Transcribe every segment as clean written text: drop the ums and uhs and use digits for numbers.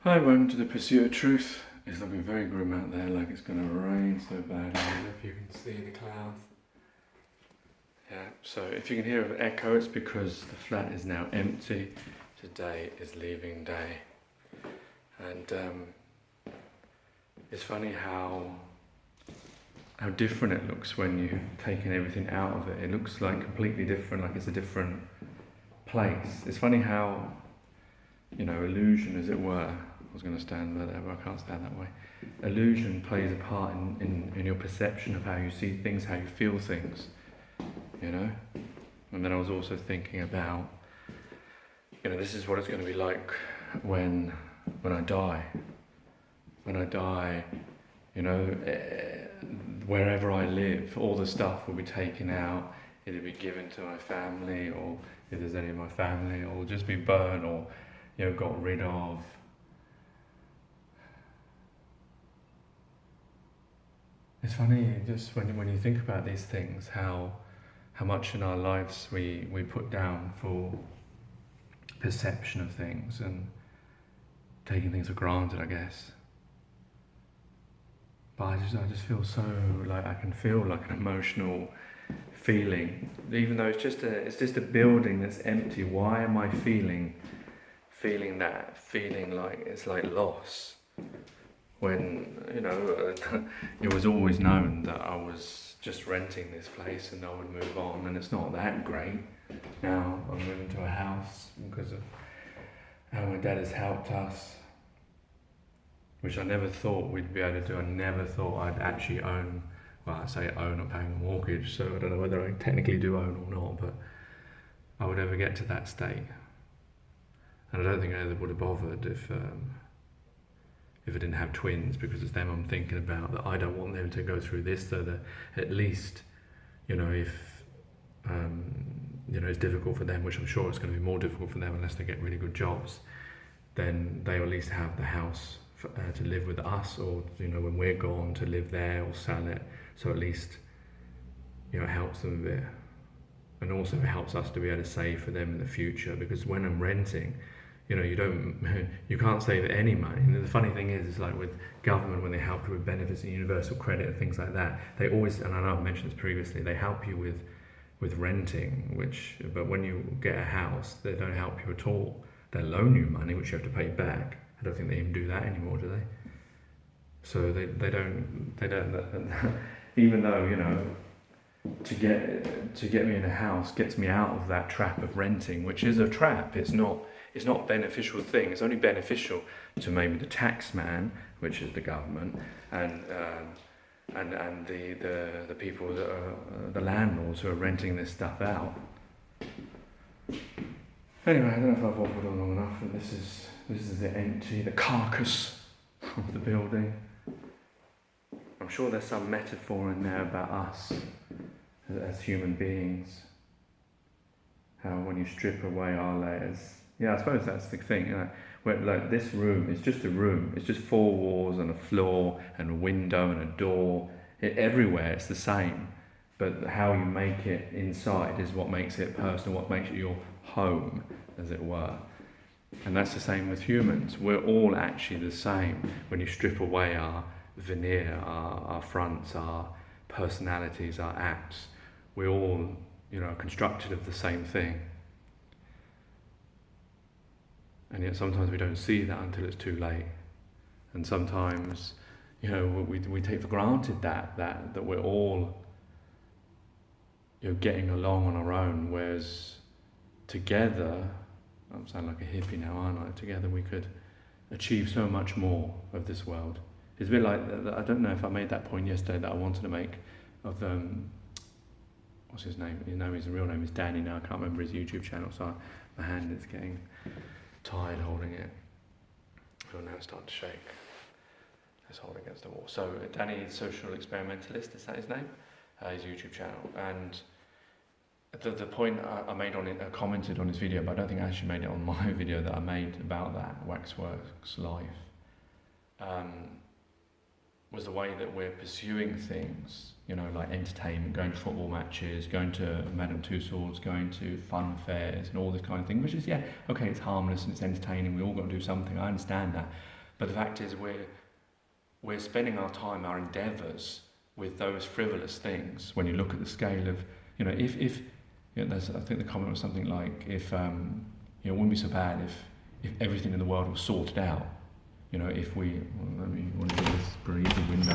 Hi, welcome to the Pursuit of Truth. It's looking very grim out there, like it's going to rain so bad. I don't know if you can see the clouds. Yeah, so if you can hear an echo, it's because the flat is now empty. Today is leaving day. And it's funny how different it looks when you've taken everything out of it. It looks like completely different, like it's a different place. It's funny how, illusion, as it were. I was going to stand there, but I can't stand that way. Illusion plays a part in your perception of how you see things, how you feel things, And then I was also thinking about, this is what it's going to be like when I die. When I die, wherever I live, all the stuff will be taken out. It'll be given to my family, or if there's any of my family, or just be burnt, or got rid of. It's funny, just when you think about these things, how much in our lives we put down for perception of things and taking things for granted, I guess. But I just feel so, like I can feel like an emotional feeling, even though it's just a building that's empty. Why am I feeling that? Feeling like it's like loss. When, it was always known that I was just renting this place and I would move on, and it's not that great. Now I'm moving to a house because of how my dad has helped us, which I never thought we'd be able to do. I never thought I'd actually own, well, I say own or paying a mortgage, so I don't know whether I technically do own or not, but I would ever get to that state. And I don't think I ever would have bothered if I didn't have twins, because it's them I'm thinking about, that I don't want them to go through this, so that at least, if it's difficult for them, which I'm sure it's going to be more difficult for them unless they get really good jobs, then they at least have the house to live with us, or when we're gone, to live there or sell it. So at least it helps them a bit, and also it helps us to be able to save for them in the future, because when I'm renting, you can't save any money. And the funny thing is like with government, when they help you with benefits and universal credit and things like that, they always, and I know I've mentioned this previously, they help you with renting, but when you get a house, they don't help you at all. They loan you money, which you have to pay back. I don't think they even do that anymore, do they? So they don't, even though, to get me in a house gets me out of that trap of renting, which is a trap. It's not a beneficial thing. It's only beneficial to maybe the tax man, which is the government, and the people that are the landlords who are renting this stuff out. Anyway, I don't know if I've waffled on long enough, but this is the carcass of the building. I'm sure there's some metaphor in there about us as human beings. How when you strip away our layers, I suppose that's the thing. Where like this room is just a room. It's just four walls and a floor and a window and a door. Everywhere it's the same, but how you make it inside is what makes it personal. What makes it your home, as it were. And that's the same with humans. We're all actually the same when you strip away our veneer, our fronts, our personalities, our acts. We're all, constructed of the same thing. And yet sometimes we don't see that until it's too late. And sometimes, we take for granted that we're all, getting along on our own, whereas together, I'm sounding like a hippie now, aren't I? Together we could achieve so much more of this world. It's a bit like, I don't know if I made that point yesterday that I wanted to make of, what's his name? His real name is Danny now, I can't remember his YouTube channel, so my hand is getting tired holding it. Oh, now it's starting to shake. It's holding against the wall. So Danny, Social Experimentalist, is that his name? His YouTube channel. And the point I made on it, I commented on his video, but I don't think I actually made it on my video that I made about that, Waxworks Life, was the way that we're pursuing things, like entertainment, going to football matches, going to Madame Tussauds, going to fun fairs and all this kind of thing, which is, okay, it's harmless and it's entertaining, we all got to do something, I understand that. But the fact is we're spending our time, our endeavours with those frivolous things. When you look at the scale of, if there's, I think the comment was something like, if it wouldn't be so bad if everything in the world was sorted out. If we, let me want to do this, breathe the window,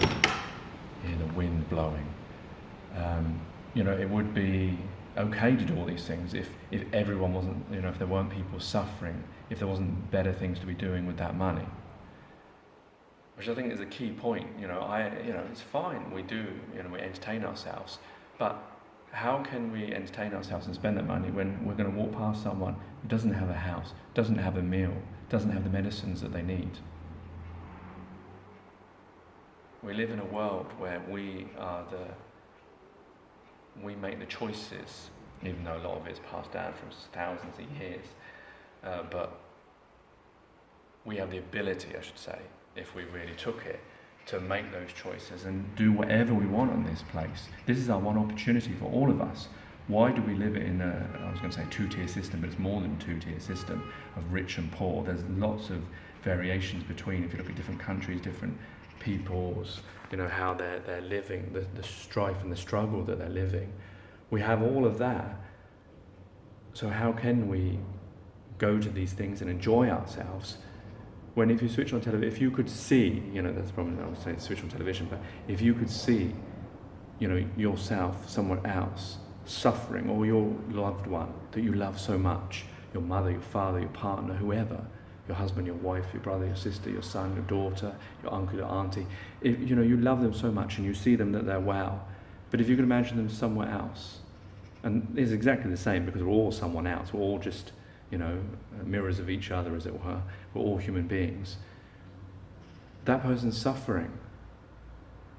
hear the wind blowing. It would be okay to do all these things if everyone wasn't, if there weren't people suffering, if there wasn't better things to be doing with that money. Which I think is a key point. It's fine, we do, we entertain ourselves, but how can we entertain ourselves and spend that money when we're going to walk past someone who doesn't have a house, doesn't have a meal, doesn't have the medicines that they need? We live in a world where we make the choices, even though a lot of it's passed down from thousands of years, but we have the ability, I should say, if we really took it, to make those choices and do whatever we want on this place. This is our one opportunity for all of us. Why do we live in I was going to say two-tier system, but it's more than a two-tier system of rich and poor. There's lots of variations between, if you look at different countries, different peoples, how they're living, the strife and the struggle that they're living. We have all of that. So how can we go to these things and enjoy ourselves when, if you switch on television, if you could see, that's probably, I would say switch on television, but if you could see, yourself somewhere else suffering, or your loved one that you love so much, your mother, your father, your partner, whoever, your husband, your wife, your brother, your sister, your son, your daughter, your uncle, your auntie, if you love them so much and you see them that they're well, but if you could imagine them somewhere else, and it's exactly the same because we're all someone else, we're all just mirrors of each other, as it were. We're all human beings. That person's suffering.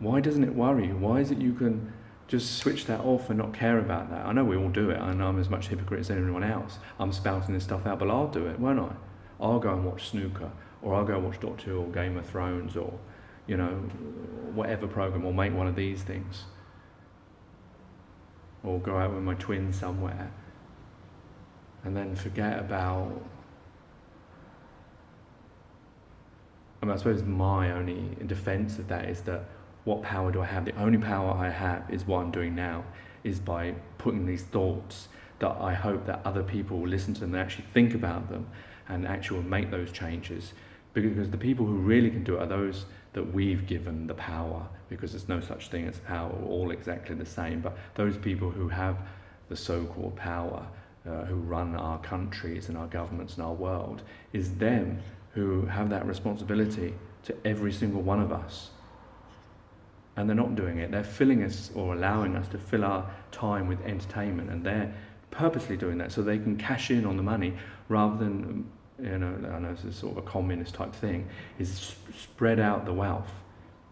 Why doesn't it worry you? Why is it you can just switch that off and not care about that? I know we all do it. I know I'm as much hypocrite as anyone else. I'm spouting this stuff out, but I'll do it, won't I? I'll go and watch snooker, or I'll go and watch Doctor Who or Game of Thrones, or whatever program, or make one of these things, or go out with my twins somewhere. And then forget about, I suppose my only defense of that is that what power do I have? The only power I have is what I'm doing now, is by putting these thoughts that I hope that other people will listen to them and actually think about them and actually make those changes. Because the people who really can do it are those that we've given the power, because there's no such thing as power, we're all exactly the same, but those people who have the so-called power, who run our countries and our governments and our world, is them who have that responsibility to every single one of us. And they're not doing it. They're filling us, or allowing us to fill our time with entertainment, and they're purposely doing that so they can cash in on the money rather than, I know this is sort of a communist type thing, is spread out the wealth.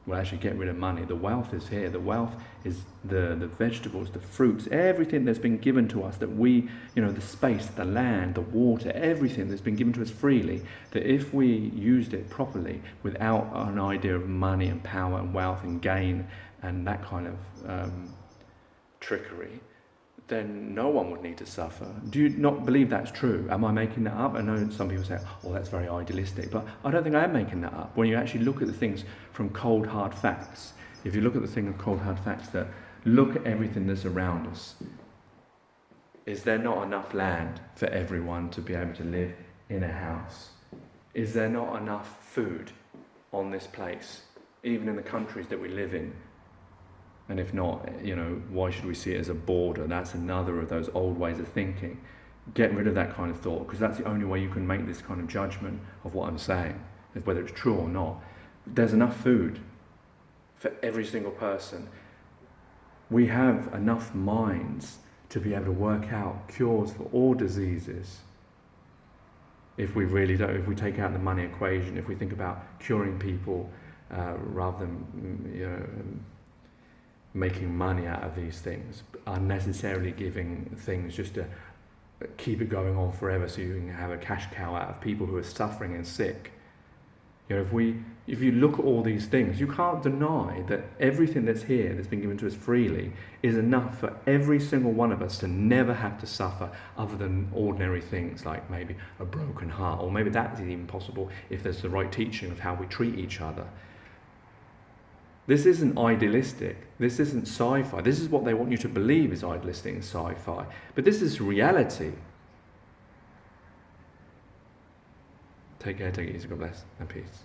We'll actually get rid of money. The wealth is here. The wealth is the vegetables, the fruits, everything that's been given to us, that we, the space, the land, the water, everything that's been given to us freely, that if we used it properly without an idea of money and power and wealth and gain and that kind of trickery, then no one would need to suffer. Do you not believe that's true? Am I making that up? I know some people say, oh, that's very idealistic, but I don't think I am making that up. When you actually look at the things from cold, hard facts, if you look at the thing of cold, hard facts, that look at everything that's around us, is there not enough land for everyone to be able to live in a house? Is there not enough food on this place, even in the countries that we live in? And if not, why should we see it as a border? That's another of those old ways of thinking. Get rid of that kind of thought, because that's the only way you can make this kind of judgment of what I'm saying, whether it's true or not. There's enough food for every single person. We have enough minds to be able to work out cures for all diseases. If we really don't, if we take out the money equation, if we think about curing people rather than, making money out of these things, unnecessarily giving things just to keep it going on forever so you can have a cash cow out of people who are suffering and sick. If we If you look at all these things, you can't deny that everything that's here, that's been given to us freely, is enough for every single one of us to never have to suffer other than ordinary things like maybe a broken heart, or maybe that's even possible if there's the right teaching of how we treat each other. This isn't idealistic. This isn't sci-fi. This is what they want you to believe is idealistic and sci-fi. But this is reality. Take care, take it easy, God bless, and peace.